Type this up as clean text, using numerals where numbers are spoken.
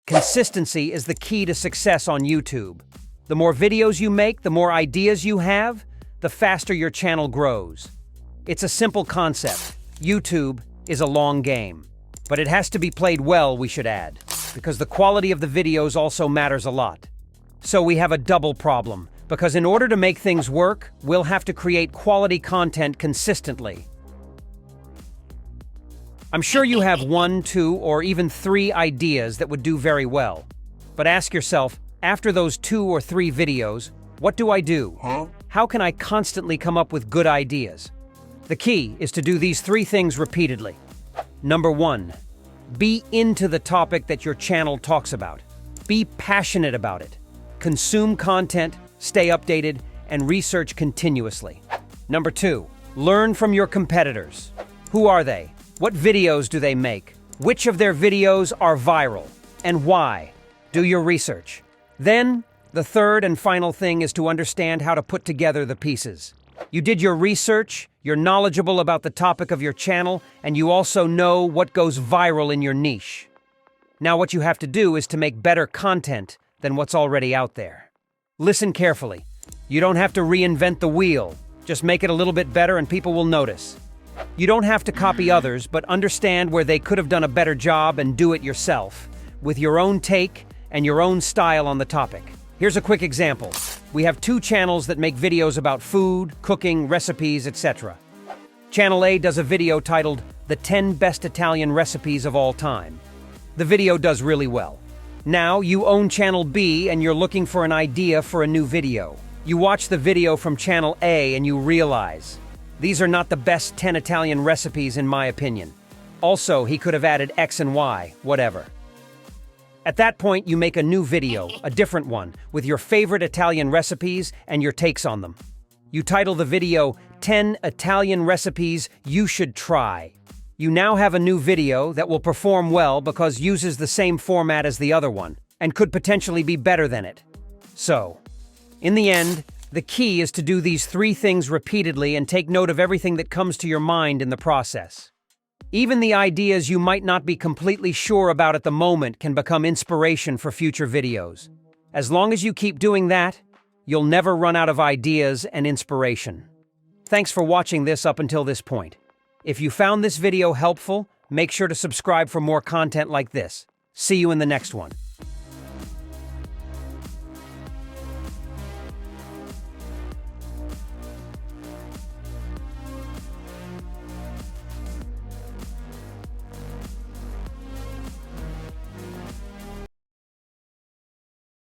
Consistency is the key to success on YouTube. The more videos you make, the more ideas you have, the faster your channel grows. It's a simple concept. YouTube is a long game. But it has to be played well, we should add, because the quality of the videos also matters a lot. So we have a double problem, because in order to make things work, we'll have to create quality content consistently. I'm sure you have 1, 2, or even 3 ideas that would do very well. But ask yourself, after those 2 or 3 videos, what do I do? How can I constantly come up with good ideas? The key is to do these 3 things repeatedly. Number 1, be into the topic that your channel talks about. Be passionate about it. Consume content, stay updated, and research continuously. Number 2, learn from your competitors. Who are they? What videos do they make? Which of their videos are viral? And why? Do your research. Then, the third and final thing is to understand how to put together the pieces. You did your research, you're knowledgeable about the topic of your channel, and you also know what goes viral in your niche. Now what you have to do is to make better content than what's already out there. Listen carefully. You don't have to reinvent the wheel. Just make it a little bit better and people will notice. You don't have to copy others, but understand where they could have done a better job and do it yourself, with your own take and your own style on the topic. Here's a quick example. We have 2 channels that make videos about food, cooking, recipes, etc. Channel A does a video titled, "The 10 Best Italian Recipes of All Time." The video does really well. Now, you own Channel B and you're looking for an idea for a new video. You watch the video from Channel A and you realize, these are not the best 10 Italian recipes in my opinion. Also, he could have added X and Y, whatever. At that point, you make a new video, a different one, with your favorite Italian recipes and your takes on them. You title the video, 10 Italian Recipes You Should Try. You now have a new video that will perform well because uses the same format as the other one, and could potentially be better than it. So, in the end, the key is to do these 3 things repeatedly and take note of everything that comes to your mind in the process. Even the ideas you might not be completely sure about at the moment can become inspiration for future videos. As long as you keep doing that, you'll never run out of ideas and inspiration. Thanks for watching this up until this point. If you found this video helpful, make sure to subscribe for more content like this. See you in the next one.